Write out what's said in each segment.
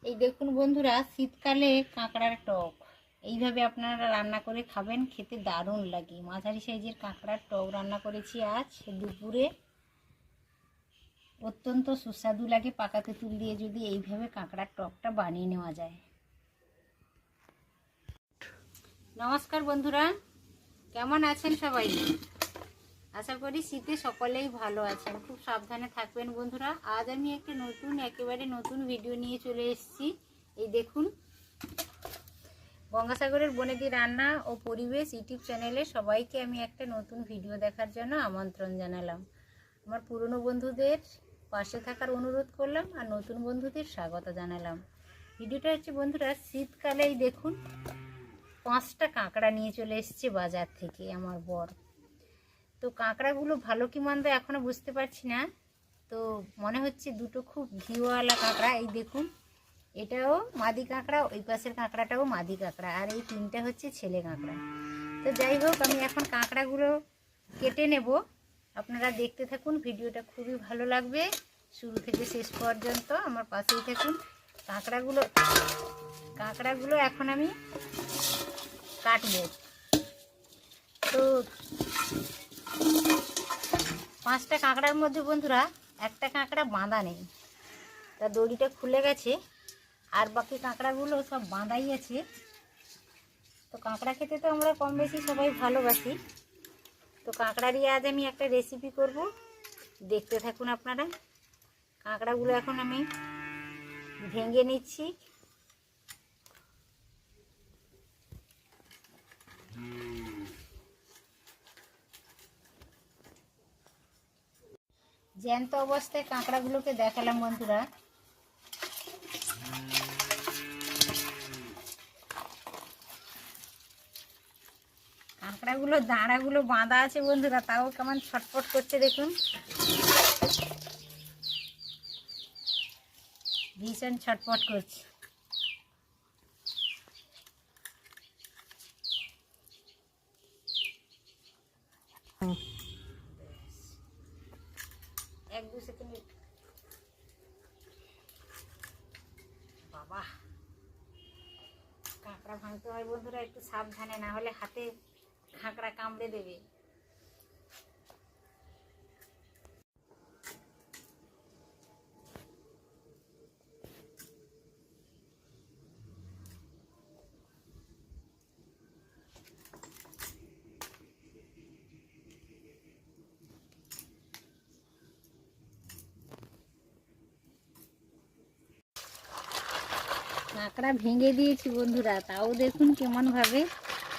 এই দেখুন বন্ধুরা, শীতকালে কাঁকড়ার টক এইভাবে আপনারা রান্না করে খাবেন, খেতে দারুণ লাগে। মাঝারি সাইজের কাঁকড়ার টক রান্না করেছি আজ দুপুরে, অত্যন্ত সুস্বাদু লাগে। পাকা তেঁতুল দিয়ে যদি এইভাবে কাঁকড়ার টকটা বানিয়ে নেওয়া যায়। নমস্কার বন্ধুরা, কেমন আছেন সবাই? আশা করি শীতে সকলেই ভালো আছেন, খুব সাবধানে থাকবেন বন্ধুরা। আজ আমি একটা একেবারে নতুন ভিডিও নিয়ে চলে এসেছি। এই দেখুন, গঙ্গাসাগরের বনেদি রান্না ও পরিবেশ ইউটিউব চ্যানেলে সবাইকে আমি একটা নতুন ভিডিও দেখার জন্য আমন্ত্রণ জানালাম। আমার পুরনো বন্ধুদের পাশে থাকার অনুরোধ করলাম আর নতুন বন্ধুদের স্বাগত জানালাম। ভিডিওটা হচ্ছে বন্ধুরা, শীতকালেই দেখুন 5টা কাঁকড়া নিয়ে চলে এসেছে বাজার থেকে আমার বর। তো কাঁকড়াগুলো ভালো কি মন্দ এখনও বুঝতে পারছি না। তো মনে হচ্ছে দুটো খুব ঘিওয়ালা কাঁকড়া। এই দেখুন, এটাও মাদি কাঁকড়া, ওই পাশের কাঁকড়াটাও মাদি কাঁকড়া, আর এই 3টা হচ্ছে ছেলে কাঁকড়া। তো যাই হোক, আমি এখন কাঁকড়াগুলো কেটে নেব। আপনারা দেখতে থাকুন, ভিডিওটা খুবই ভালো লাগবে। শুরু থেকে শেষ পর্যন্ত আমার পাশেই থাকুন। কাঁকড়াগুলো এখন আমি কাটবো। তো 5টা কাঁকড়ার মধ্যে বন্ধুরা একটা কাঁকড়া বাঁধা নেই, তা দড়িটা খুলে গেছে, আর বাকি কাঁকড়াগুলো সব বাঁধাই আছে। তো কাঁকড়া খেতে তো আমরা কম বেশি সবাই ভালোবাসি। তো কাঁকড়ারই আজ আমি একটা রেসিপি করব, দেখতে থাকুন আপনারা। কাঁকড়াগুলো এখন আমি ভেঙে নিচ্ছি। জ্যান্ত অবস্থায় কাঁকড়াগুলোকে দেখালাম বন্ধুরা। কাঁকড়াগুলো দাঁড়াগুলো বাঁধা আছে বন্ধুরা, তাও কেমন ছটফট করছে দেখুন, ভীষণ ছটফট করছে। এক দু সেকেন্ড বাবা, কাঁকড়া ভাঙতে হয় বন্ধুরা একটু সাবধানে, না হলে হাতে কাঁকড়া কামড়ে দেবে। কাঁকড়া ভেঙে দিয়েছি বন্ধুরা, তাও দেখুন কেমন ভাবে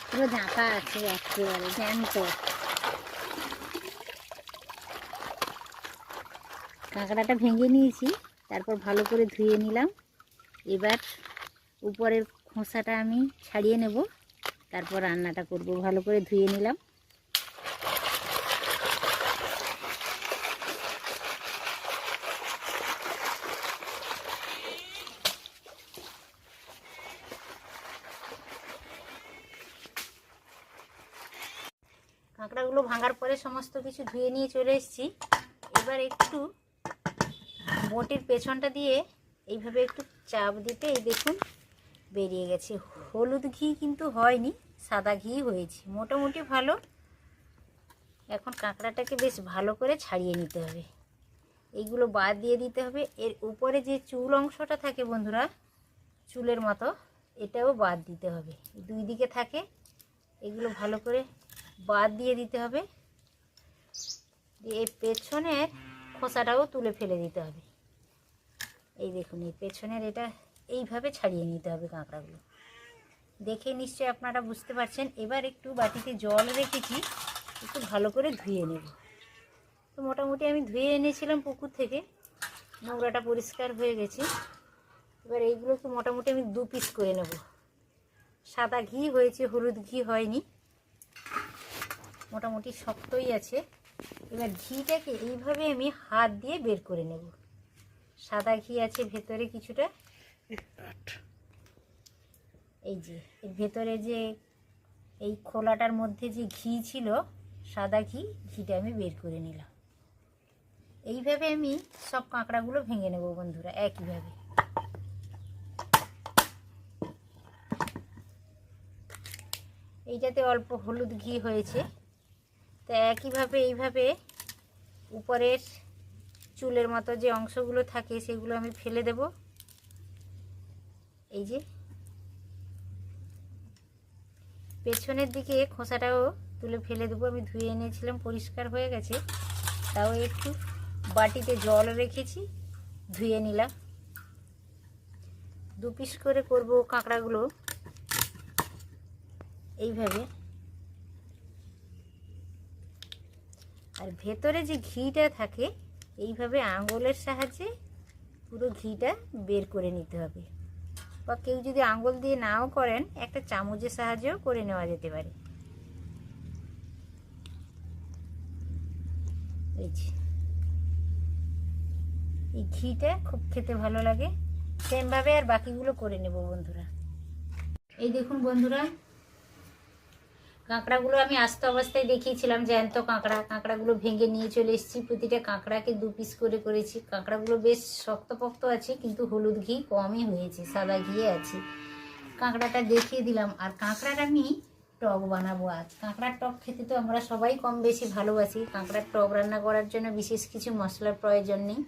পুরো ঝাঁকা আছে, একেবারে জ্যান্ত। কাঁকড়াটা ভেঙে নিয়েছি, তারপর ভালো করে ধুয়ে নিলাম। এবার উপরের খোসাটা আমি ছাড়িয়ে নেব, তারপর রান্নাটা করব। ভালো করে ধুয়ে নিলাম। কাঁকড়াগুলো ভাঙার পরে সমস্ত কিছু ধুয়ে নিয়ে চলে এসেছি। এবার একটু বটির পেছনটা দিয়ে এইভাবে একটু চাপ দিতে, এই দেখুন বেরিয়ে গেছে। হলুদ ঘি কিন্তু হয়নি, সাদা ঘি হয়েছে, মোটামুটি ভালো। এখন কাঁকড়াটাকে বেশ ভালো করে ছাড়িয়ে নিতে হবে, এইগুলো বাদ দিয়ে দিতে হবে। এর উপরে যে চুল অংশটা থাকে বন্ধুরা, চুলের মতো, এটাও বাদ দিতে হবে। দুই দিকে থাকে, এগুলো ভালো করে বাদ দিয়ে দিতে হবে। এই পেছনের খোসাটাও তুলে ফেলে দিতে হবে। এই দেখুন, এই পেছনের এটা এইভাবে ছাড়িয়ে নিতে হবে কাঁকড়াগুলো। দেখে নিশ্চয়ই আপনারা বুঝতে পারছেন। এবার একটু বাটিতে জল রেখেছি, একটু ভালো করে ধুয়ে নেব। তো মোটামুটি আমি ধুয়ে এনেছিলাম পুকুর থেকে, নোংরাটা পরিষ্কার হয়ে গেছে। এবার এইগুলোকে মোটামুটি আমি 2 পিস করে নেব। সাদা ঘি হয়েছে, হলুদ ঘি হয়নি, মোটামুটি শক্তই আছে। এবার ঘিটাকে এইভাবে আমি হাত দিয়ে বের করে নেব। সাদা ঘি আছে ভেতরে কিছুটা, এই যে এর ভেতরে যে এই খোলাটার মধ্যে যে ঘি ছিল, সাদা ঘিটা আমি বের করে নিলাম। এইভাবে আমি সব কাঁকড়াগুলো ভেঙে নেব বন্ধুরা, একইভাবে। এইটাতে অল্প হলুদ ঘি হয়েছে। তা একইভাবে এইভাবে উপরের চুলের মতো যে অংশগুলো থাকে সেগুলো আমি ফেলে দেব। এই যে পেছনের দিকে খোসাটাও তুলে ফেলে দেবো। আমি ধুয়ে এনেছিলাম, পরিষ্কার হয়ে গেছে, তাও একটু বাটিতে জল রেখেছি, ধুয়ে নিলাম। 2 পিস করে করব কাঁকড়াগুলো এইভাবে। আর ভেতরে যে ঘিটা থাকে এইভাবে আঙুলের সাহায্যে পুরো ঘিটা বের করে নিতে হবে, বা কেউ যদি আঙুল দিয়ে নাও করেন একটা চামচের সাহায্যেও করে নেওয়া যেতে পারে। এই ঘিটা খুব খেতে ভালো লাগে। সেমভাবে আর বাকিগুলো করে নেব বন্ধুরা। এই দেখুন বন্ধুরা, কাঁকড়াগুলো আমি আস্ত অবস্থায় দেখিয়েছিলাম, জ্যান্ত কাঁকড়াগুলো ভেঙে নিয়ে চলে এসেছি। প্রতিটা কাঁকড়াকে 2 পিস করে করেছি। কাঁকড়াগুলো বেশ শক্তপোক্ত আছে, কিন্তু হলুদ ঘি কমই হয়েছে, সাদা ঘি আছে। কাঁকড়াটা দেখিয়ে দিলাম। আর কাঁকড়ার আমি টক বানাবো আজ। কাঁকড়ার টক খেতে তো আমরা সবাই কম বেশি ভালোবাসি। কাঁকড়ার টক রান্না করার জন্য বিশেষ কিছু মশলার প্রয়োজন নেই।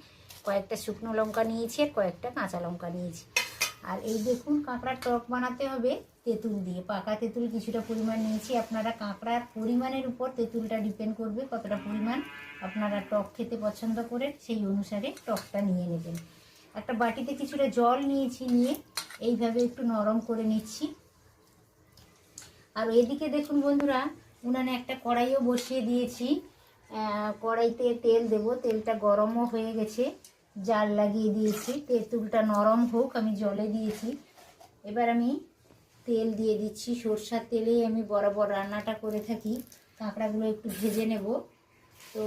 কয়েকটা শুকনো লঙ্কা নিয়েছি আর কয়েকটা কাঁচা লঙ্কা নিয়েছি। আর এই দেখুন, কাঁকড়ার টক বানাতে হবে তেঁতুল দিয়ে। পাকা তেঁতুল কিছুটা পরিমাণ নিয়েছি। আপনারা কাঁকড়ার পরিমাণের উপর তেঁতুলটা ডিপেন্ড করবে, কতটা পরিমাণ আপনারা টক খেতে পছন্দ করেন সেই অনুসারে টকটা নিয়ে নেবেন। একটা বাটিতে কিছুটা জল নিয়েছি, নিয়ে এইভাবে একটু নরম করে নিচ্ছি। আর এদিকে দেখুন বন্ধুরা, উনানে একটা কড়াইও বসিয়ে দিয়েছি। কড়াইতে তেল দেব। তেলটা গরমও হয়ে গেছে, জাল লাগিয়ে দিয়েছি। তেঁতুলটা নরম হোক, আমি জলে দিয়েছি। এবার আমি তেল দিয়ে দিচ্ছি। সরষার তেলেই আমি বরাবর রান্নাটা করে থাকি। কাঁকড়াগুলো একটু ভেজে নেব। তো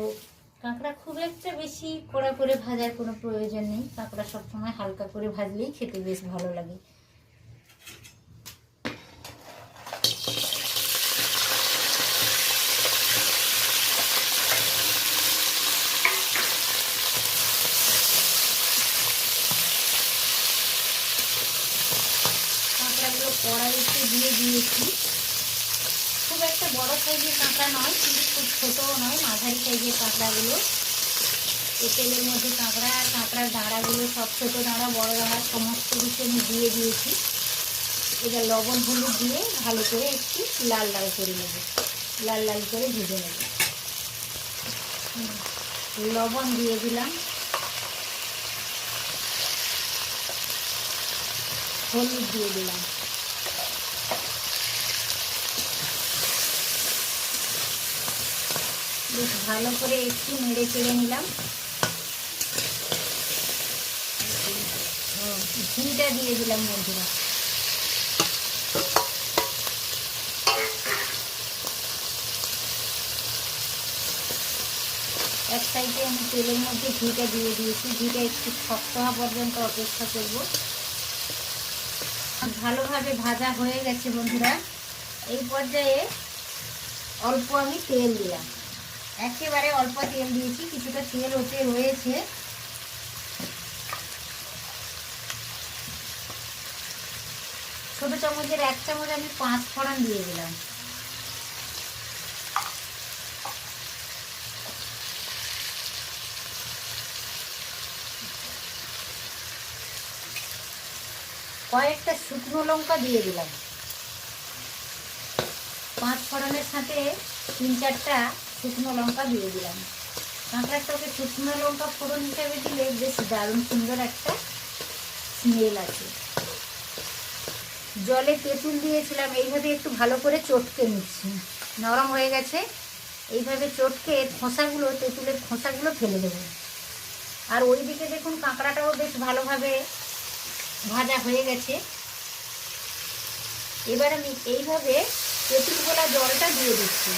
কাঁকড়া খুব একটা বেশি কড়া করে ভাজার কোনো প্রয়োজন নেই। কাঁকড়া সবসময় হালকা করে ভাজলেই খেতে বেশ ভালো লাগে। কাঁকড়াগুলো কড়াইতে দিয়ে দিয়েছি। খুব একটা বড় সাইজের কাঁকড়া নয়, কিন্তু খুব ছোটও নয়, মাঝারি সাইজের কাঁকড়াগুলো। এই তেলের মধ্যে কাঁকড়া আর কাঁকড়ার দাঁড়াগুলো, সব ছোটো দাঁড়া বড় দাঁড়া সমস্ত কিছু আমি দিয়ে দিয়েছি। এবার লবণ হলুদ দিয়ে ভালো করে একটু লাল লাল করে নেব, লাল লাল করে ভেজে নেব। লবণ দিয়ে দিলাম, হলুদ দিয়ে দিলাম। বেশ ভালো করে একটু নেড়ে চেড়ে নিলাম। ঘিটা দিয়ে দিলাম বন্ধুরা। এক সাইডে আমি তেলের মধ্যে ঘিটা দিয়ে দিয়েছি। ঘিটা একটু শক্ত হওয়া পর্যন্ত অপেক্ষা করব। ভালোভাবে ভাজা হয়ে গেছে বন্ধুরা। এই পর্যায়ে অল্প আমি তেল দিলাম, একেবারে অল্প তেল দিয়েছি। কিছুটা তেল ওতে রয়েছে। ছোট চামচের 1 চামচ আমি 5 ফোড়ন দিয়ে দিলাম। কয়েকটা শুকনো লঙ্কা দিয়ে দিলাম। 5 ফোড়নের সাথে 3-4টা শুকনো লঙ্কা দিয়ে দিলাম। কাঁকড়ার টকে শুকনো লঙ্কা ফোড়ন হিসাবে দিলে বেশ দারুণ সুন্দর একটা স্মেল আছে। জলে তেঁতুল দিয়েছিলাম, এইভাবে একটু ভালো করে চটকে নিচ্ছি। নরম হয়ে গেছে, এইভাবে চটকে খোসাগুলো, তেঁতুলের খোসাগুলো ফেলে দেবো। আর ওইদিকে দেখুন কাঁকড়াটাও বেশ ভালোভাবে ভাজা হয়ে গেছে। এবার আমি এইভাবে তেঁতুল গোলা জলটা দিয়ে দিচ্ছি।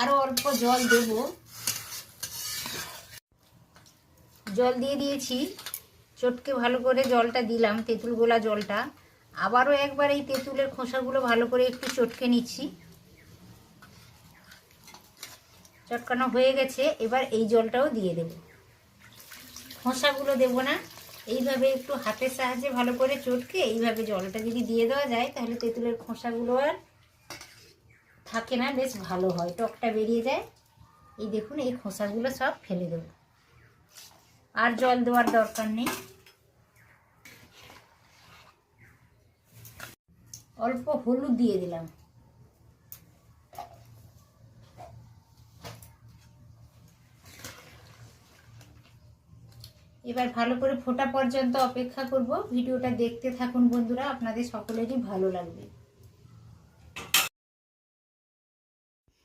আরো অল্প জল দেব। জল দিয়ে দিয়েছি, চটকে ভালো করে জলটা দিলাম, তেঁতুল গোলা জলটা। আবারও একবার এই তেঁতুলের খোসাগুলো ভালো করে একটু চটকে নিচ্ছি। চটকানো হয়ে গেছে, এবার এই জলটাও দিয়ে দেব। খোসাগুলো দেবো না, এইভাবে একটু হাতের সাহায্যে ভালো করে চটকে এইভাবে জলটা যদি দিয়ে দেওয়া যায় তাহলে তেঁতুলের খোসাগুলো আর থাকে না, বেশ ভালো হয়, টকটা বেরিয়ে যায়। এই দেখুন এই খোসাগুলো সব ফেলে দেবো, আর জল দেওয়ার দরকার নেই। অল্প হলুদ দিয়ে দিলাম। এবার ভালো করে ফোটা পর্যন্ত অপেক্ষা করব। ভিডিওটা দেখতে থাকুন বন্ধুরা, আপনাদের সকলেরই ভালো লাগবে।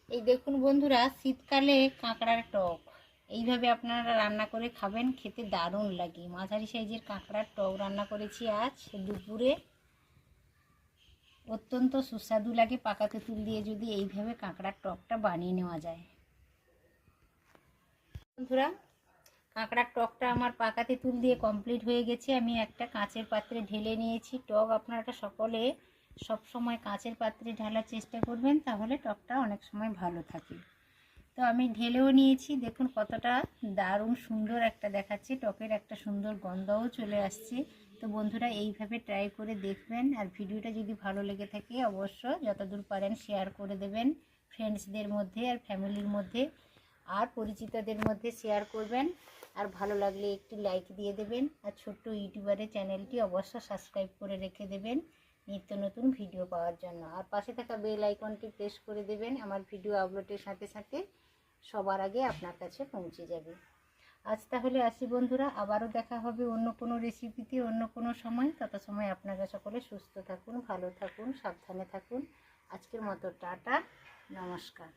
এই দেখুন বন্ধুরা, শীতকালে কাঁকড়ার টক এইভাবে আপনারা রান্না করে খাবেন, খেতে দারুণ লাগে। মাঝারি সাইজের কাঁকড়ার টক রান্না করেছি আজ দুপুরে, অত্যন্ত সুস্বাদু লাগে। পাকা তেঁতুল দিয়ে যদি এইভাবে কাঁকড়ার টকটা বানিয়ে নেওয়া যায়। বন্ধুরা, কাঁকড়ার টকটা আমার পাকা তেঁতুল দিয়ে কমপ্লিট হয়ে গেছে। আমি একটা কাঁচের পাত্রে ঢেলে নিয়েছি। টক আপনারা সকলে সব সময় কাঁচের পাত্রে ঢালার চেষ্টা করবেন, তাহলে টকটা অনেক সময় ভালো থাকে। তো আমি ঢেলেও নিয়েছি, দেখুন কতটা দারুণ সুন্দর একটা দেখাচ্ছে, টকের একটা সুন্দর গন্ধও চলে আসছে। তো বন্ধুরা এইভাবে ট্রাই করে দেখবেন, আর ভিডিওটা যদি ভালো লেগে থাকে অবশ্য যতদূর পারেন শেয়ার করে দেবেন ফ্রেন্ডসদের মধ্যে আর ফ্যামিলির মধ্যে, আর পরিচিতদের মধ্যে শেয়ার করবেন। আর ভালো লাগলে একটি লাইক দিয়ে দেবেন, আর ছোট্ট ইউটিউবারের চ্যানেলটি অবশ্য সাবস্ক্রাইব করে রেখে দেবেন নিত্য নতুন ভিডিও পাওয়ার জন্য। আর পাশে থাকা বেল আইকনটি প্রেস করে দেবেন, আমার ভিডিও আপলোডের সাথে সাথে সবার আগে আপনার কাছে পৌঁছে যাবে। আজ তাহলে আসি বন্ধুরা, আবারও দেখা হবে অন্য কোনো রেসিপিতে অন্য কোনো সময়। তত সময় আপনারা সকলে সুস্থ থাকুন, ভালো থাকুন, সাবধানে থাকুন। আজকের মতো টাটা, নমস্কার।